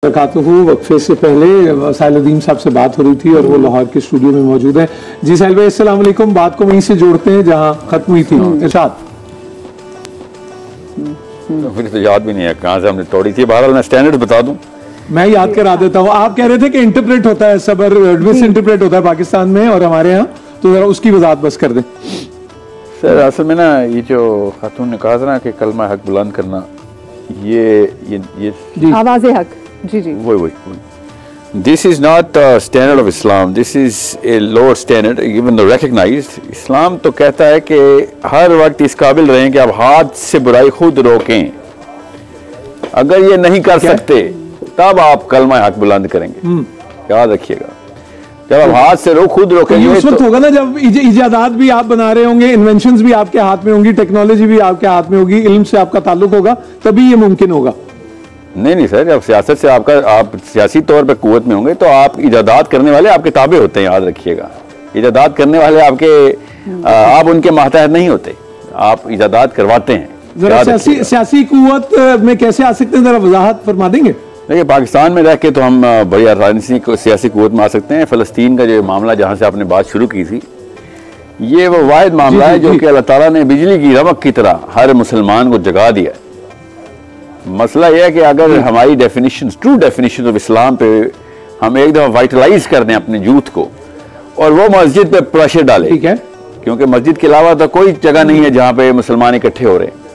वक्फे से पहले साहिल साहब से बात हो रही थी और वो लाहौर के स्टूडियो में मौजूद है। जी साहिल भाई अस्सलाम वालेकुम। बात को वहीं से जोड़ते हैं जहां खत्म हुई थी। इरशाद मुझे तो याद भी नहीं है कहां से हमने तोड़ी थी। बहरहाल मैं स्टैंडर्ड बता दूं, मैं याद करा देता हूँ। आप कह रहे थे कि इंटरप्रेट होता है, सबर मिस इंटरप्रेट होता है पाकिस्तान में और हमारे यहाँ, तो जरा उसकी वजाहत बस कर दें। सर असल में ना ये जो खातून ने कहा था ना कि कलमा हक बुलंद करना, ये आवाज़े हक, जी जी वही this is not standard of Islam, this is a lower standard even though recognised. Islam तो कहता है कि हर वक्त इस काबिल रहें कि आप हाथ से बुराई खुद रोकें। अगर ये नहीं कर सकते तब आप कलमा हक बुलंद करेंगे, याद रखिएगा। जब आप हाथ से खुद रोकेंगे उस वक्त होगा ना जब इजादात भी आप बना रहे होंगे, इन्वेंशंस भी आपके हाथ में होंगी, टेक्नोलॉजी भी आपके हाथ में होगी, इल्म से आपका ताल्लुक होगा, तभी ये मुमकिन होगा। नहीं नहीं सर, जब सियासत से आप सियासी तौर पे कुव्वत में होंगे तो आप इजादात करने वाले आपके ताबे होते हैं, याद रखिएगा। इजादात करने वाले आप उनके मातहत नहीं होते, आप इजादात करवाते हैं। जरा सियासी कुव्वत में कैसे आ सकते हैं, जरा वजाहत फरमा देंगे। देखिए पाकिस्तान में रह के तो हम बड़ी आसानी से सियासी कुव्वत में आ सकते हैं। फ़लस्तीन का जो मामला जहाँ से आपने बात शुरू की थी, ये वो वाहिद मामला है जो कि अल्लाह ताला ने बिजली की रमक की तरह हर मुसलमान को जगा दिया है। मसला यह है कि अगर हमारी definition, true definition of Islam पे हम एक दफ़ा वाइटलाइज कर दें अपने यूथ को और वो मस्जिद पे प्रेशर डाले, ठीक है, क्योंकि मस्जिद के अलावा तो कोई जगह नहीं है जहाँ पे मुसलमान इकट्ठे हो रहे हैं।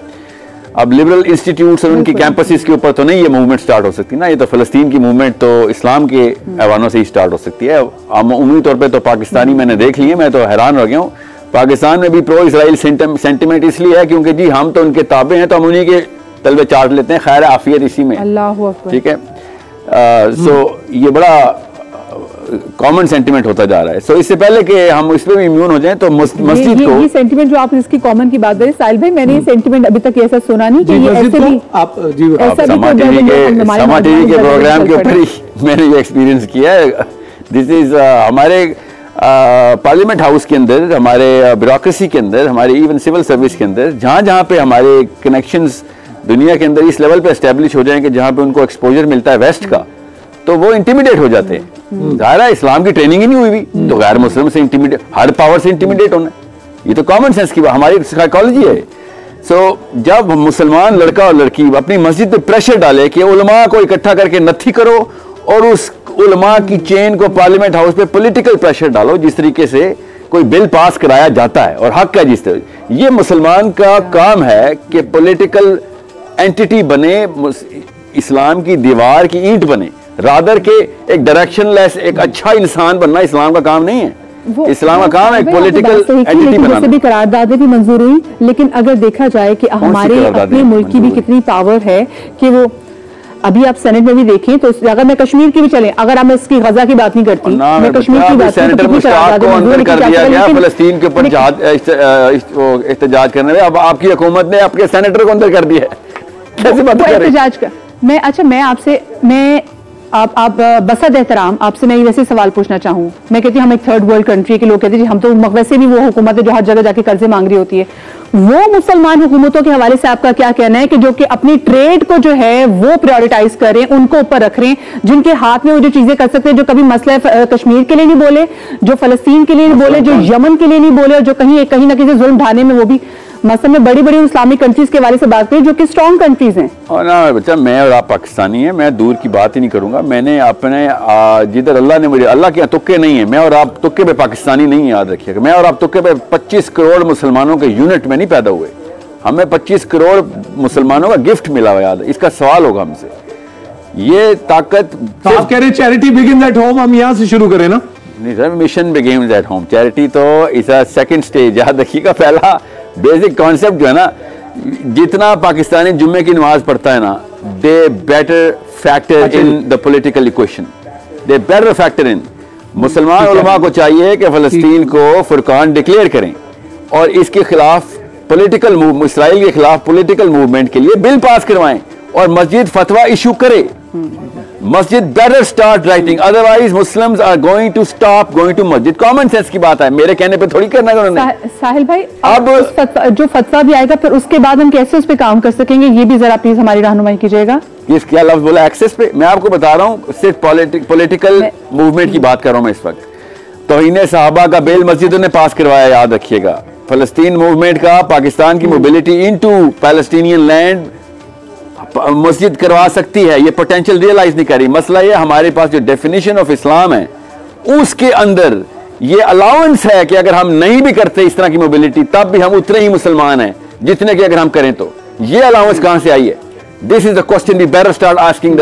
अब लिबरल इंस्टीट्यूट्स और उनकी कैंपसेस के ऊपर तो नहीं ये मूवमेंट स्टार्ट हो सकती ना, ये तो फ़लस्तीन की मूवमेंट तो इस्लाम के ऐवानों से ही स्टार्ट हो सकती है। अमूमी तौर पे तो पाकिस्तानी मैंने देख लिए, मैं तो हैरान हो गया हूँ। पाकिस्तान में भी प्रो इसराइल सेंटिमेंट इसलिए है क्योंकि जी हम तो उनके ताबे हैं, तो हम उन्हीं के तलबे चाट लेते हैं। खैर आफियत इसी में, अल्लाहु अकबर, ठीक है। सो ये बड़ा कॉमन सेंटिमेंट होता जा रहा है। सो इससे पहले कि हम इस पे भी इम्यून हो जाएं तो मस्जिद को ये सेंटिमेंट जो आप इसकी कॉमन की बात करें साहिल भाई, मैंने ये सेंटिमेंट अभी तक ऐसा सुना नहीं कि ये ऐसे भी आप समा टीवी के प्रोग्राम के ऊपर ही मैंने ये एक्सपीरियंस किया है। दिस इज हमारे पार्लियामेंट हाउस के अंदर, हमारे ब्यूरोक्रेसी के अंदर, हमारे इवन सिविल सर्विस के अंदर, जहाँ पे हमारे कनेक्शंस दुनिया के अंदर इस लेवल पे एस्टेब्लिश हो जाएंगे जहाँ पे उनको एक्सपोजर मिलता है वेस्ट का, तो वो इंटिमिडेट हो जाते हैं। ज़ाहिर है इस्लाम की ट्रेनिंग ही नहीं हुई भी, तो गैर मुस्लिम से इंटिमिडेट, हर पावर से इंटिमिडेट होना, ये तो कॉमन सेंस की बात, हमारी साइकोलॉजी है। सो जब मुसलमान लड़का और लड़की अपनी मस्जिद पे प्रेशर डाले कि उलमा को इकट्ठा करके नत्थी करो और उस उलमा की चेन को पार्लियामेंट हाउस पे पॉलिटिकल प्रेशर डालो, जिस तरीके से कोई बिल पास कराया जाता है और हक है जिस तरह, ये मुसलमान का काम है कि पॉलिटिकल एंटिटी बने, इस्लाम की दीवार की ईंट बने, रादर के एक डायरेक्शनलेस एक अच्छा इंसान बनना इस्लाम का काम नहीं है। इस्लाम का काम है एक पॉलिटिकल एंटिटी बनाना। जैसे भी करारदादें भी मंजूर हुई, लेकिन अगर देखा जाए कि हमारे अपने मुल्क की भी कितनी पावर है कि वो अभी आप सेनेट में भी देखें तो अगर मैं कश्मीर की भी चले, अगर हम इसकी गजा की बात नहीं करती, मैं कश्मीर की बात सेनेटर मुश्ताक को अंदर कर दिया गया फ़लस्तीन के ऊपर एहतजाज करने में। अब आपकी हुकूमत ने आपके सेनेटर को अंदर कर दिया है, कैसे बात कर रहे हैं? मैं अच्छा मैं आपसे आप बसद एहतराम आपसे मैं वैसे सवाल पूछना चाहूँ। मैं कहती हूँ हम एक थर्ड वर्ल्ड कंट्री के लोग कहते हैं हम तो वैसे भी वो हुकूमत है जो हर जगह जाके कर्जे मांग रही होती है। वो मुसलमान हुकूमतों के हवाले से आपका क्या कहना है कि जो कि अपनी ट्रेड को जो है वो प्रायोरिटाइज करें, उनको ऊपर रख रहे हैं, जिनके हाथ में वो जो चीजें कर सकते हैं, जो कभी मसला कश्मीर के लिए नहीं बोले, जो फलस्तीन के लिए नहीं बोले, जो यमन के लिए नहीं बोले, और जो कहीं ना कहीं जुल्म ढाने में वो भी मसलन में बड़ी बड़ी इस्लामिक कंट्रीज के बारे से बात करें जो कि स्ट्रॉन्ग कंट्रीज हैं। और ना बच्चा, मैं और आप पाकिस्तानी हैं, मैं दूर की बात ही नहीं करूंगा। मैंने अपने जिधर अल्लाह ने मुझे, अल्लाह के यहाँ तुक्के नहीं है, मैं और आप तुक्के पे पाकिस्तानी नहीं है, याद रखिएगा। मैं और आप तुक्के पे 25 करोड़ मुसलमानों के यूनिट में नहीं पैदा हुए, हमें 25 करोड़ मुसलमानों का गिफ्ट मिला हुआ, याद है। इसका सवाल होगा हमसे, ये ताकत तो आप कह रहे चैरिटी बिगिन्स एट होम, हम यहाँ से शुरू करें ना? नहीं sir, mission begins at home, charity तो इज अ सेकंड स्टेज, याद रखिएगा। पहला बेसिक कॉन्सेप्ट जो है ना, जितना पाकिस्तानी जुम्मे की नमाज पढ़ता है ना, दे better factor in the political equation, they better factor in. मुसलमान उलमा को चाहिए कि फलस्तीन को फुरकान डिक्लेयर करें और इसके खिलाफ पॉलिटिकल मूव, इसराइल के खिलाफ पॉलिटिकल मूवमेंट के लिए बिल पास करवाएं और मस्जिद फतवा इशू करे। मस्जिद better start writing, otherwise Muslims are going to stop going to मस्जिद। कॉमन सेंस की बात है, मेरे कहने पे थोड़ी करना है उन्होंने। साहिल भाई, अब जो फतवा भी आएगा फिर उसके बाद हम कैसे उस पर काम कर सकेंगे, ये भी जरा प्लीज हमारी रहनुमाई कीजिएगा। इस क्या लफ्ज बोला एक्सेस पे, मैं आपको बता रहा हूँ सिर्फ पॉलिटिकल मूवमेंट की बात कर रहा हूँ मैं इस वक्त। तौहीन सहाबा का बिल मस्जिदों ने पास करवाया, याद रखिएगा। फलस्तीन मूवमेंट का पाकिस्तान की मोबिलिटी इनटू पैलेस्टीनियन लैंड मस्जिद करवा सकती है, ये पोटेंशियल रियलाइज नहीं करी। मसला ये हमारे पास जो डेफिनेशन ऑफ इस्लाम है उसके अंदर ये अलाउंस है कि अगर हम नहीं भी करते इस तरह की मोबिलिटी तब भी हम उतने ही मुसलमान हैं जितने की अगर हम करें तो। ये अलाउंस कहां से आई है? This is the question we better start asking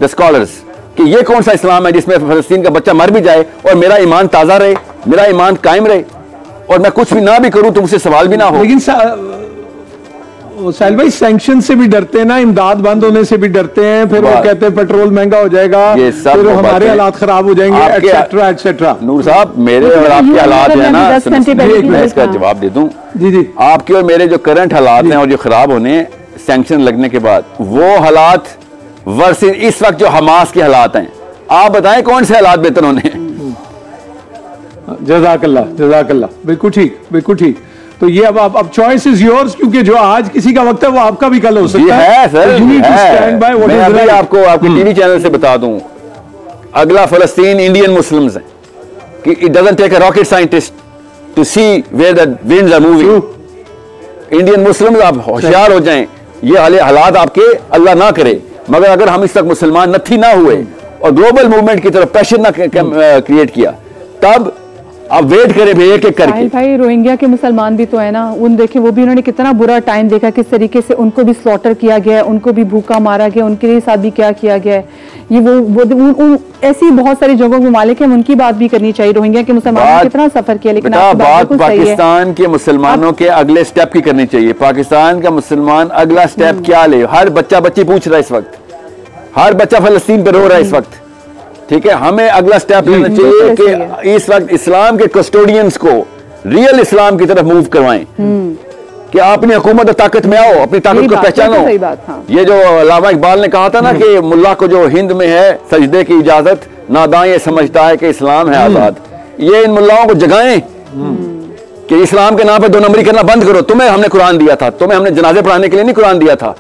the scholars कि ये कौन सा इस्लाम है जिसमें फलस्तीन का बच्चा मर भी जाए और मेरा ईमान ताजा रहे, मेरा ईमान कायम रहे और मैं कुछ भी ना भी करूं तो मुझसे सवाल भी ना हो। लेकिन साहिल भाई सैंक्शन से भी डरते हैं ना, इमदाद बंद होने से भी डरते हैं, फिर वो कहते हैं पेट्रोल महंगा हो जाएगा, फिर हमारे हालात खराब हो जाएंगे, एटसेट्रा एटसेट्रा। नूर साहब, मेरे और आपके हालात है ना, मैं इसका जवाब दे दूं। जी जी, आपके और मेरे जो करंट हालात हैं और जो खराब होने सैंक्शन लगने के बाद, वो हालात वर्सेस इस वक्त जो हमास के हालात हैं, आप बताएं कौन से हालात बेहतर होने? जज़ाकल्लाह जज़ाकल्लाह, बिल्कुल ठीक बिल्कुल ठीक। तो ये अब चॉइस इज योर्स, क्योंकि जो आज किसी का वक्त है वो आपका भी कल हो सकता है सर। मैं अभी आपको आपके टीवी चैनल से बता दूं, अगला फलस्तीन इंडियन मुस्लिम्स है कि it doesn't take a rocket scientist to see where the winds are moving. Indian Muslims आप होशियार हो जाएं, ये हालात आपके अल्लाह ना करे, मगर अगर हम इस तक मुसलमान नथी ना हुए और ग्लोबल मूवमेंट की तरफ प्रेशर ना क्रिएट किया तब आप वेट करें भाई एक एक करके। भाई रोहिंग्या के मुसलमान भी तो है ना, उन देखे वो भी उन्होंने कितना बुरा टाइम देखा, किस तरीके से उनको भी स्लॉटर किया गया है, उनको भी भूखा मारा गया, उनके साथ भी क्या किया गया है। ये वो ऐसी बहुत सारी जगहों के मालिक हैं, उनकी बात भी करनी चाहिए। रोहिंग्या के मुसलमानों ने कितना सफर किया, लेकिन बात पाकिस्तान के मुसलमानों के अगले स्टेप की करनी चाहिए। पाकिस्तान का मुसलमान अगला स्टेप क्या ले? हर बच्चा बच्ची पूछ रहा है इस वक्त, हर बच्चा फलस्तीन पर रो रहा है इस वक्त, ठीक है। हमें अगला स्टेप लेना चाहिए कि इस वक्त इस्लाम के कस्टोडियंस को रियल इस्लाम की तरफ मूव करवाएं कि आप अपनी हुकूमत और ताकत में आओ, अपनी ताकत को पहचानो। ये जो अल्लामा इकबाल ने कहा था ना कि मुल्ला को जो हिंद में है सजदे की इजाजत, नादां ये समझता है कि इस्लाम है आजाद। ये इन मुल्लाओं को जगाएं कि इस्लाम के नाम पे 2 नंबरी करना बंद करो। तुम्हें हमने कुरान दिया था, तुम्हें हमने जनाजे पढ़ाने के लिए नहीं कुरान दिया था।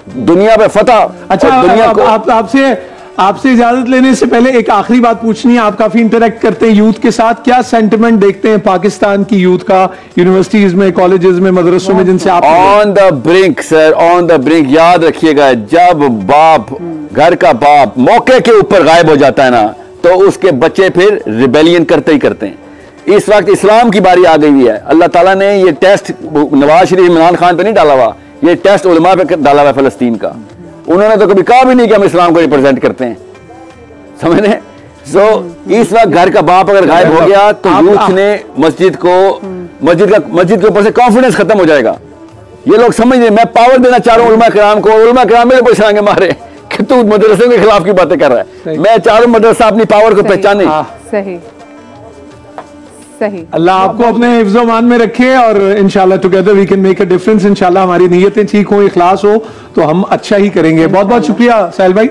दुनिया पे फतह। अच्छा, दुनिया को आपसे इजाजत लेने से पहले एक आखिरी बात पूछनी है। आप काफी इंटरेक्ट करते हैं यूथ के साथ, क्या सेंटिमेंट देखते हैं पाकिस्तान की यूथ का, यूनिवर्सिटीज में, कॉलेजेस में, मदरसों में, जिनसे आप? On the brink sir, on the brink. याद रखिएगा, जब बाप, घर का बाप मौके के ऊपर गायब हो जाता है ना, तो उसके बच्चे फिर रिबेलियन करते ही करते हैं। इस वक्त इस्लाम की बारी आ गई है। अल्लाह ताला ने ये टेस्ट नवाज शरीफ, इमरान खान पे नहीं डाला हुआ, ये टेस्ट उलमा पे डाला हुआ फलस्तीन का। उन्होंने तो कभी कहा भी नहीं कि हम इस्लाम को रिप्रेजेंट करते हैं, समझे? इस वक्त घर का बाप अगर गायब हो गया तो यूथ ने मस्जिद के ऊपर से कॉन्फिडेंस खत्म हो जाएगा। ये लोग समझ रहे, मैं पावर देना चाह रहा हूँ उलमा किराम को, उलमा किराम मेरे पैसे आगे मारे कि तू मदरसे के खिलाफ की बातें कर रहा है। मैं चाह रहा हूँ मदरसा अपनी पावर को पहचाने। सही सही। अल्लाह आपको अपने हिफ्ज़-ओ-मान में रखे और इंशाल्लाह together we can make a difference. इंशाल्लाह हमारी नीयतें ठीक हो, इखलास हो तो हम अच्छा ही करेंगे। बहुत बहुत शुक्रिया साहिल भाई।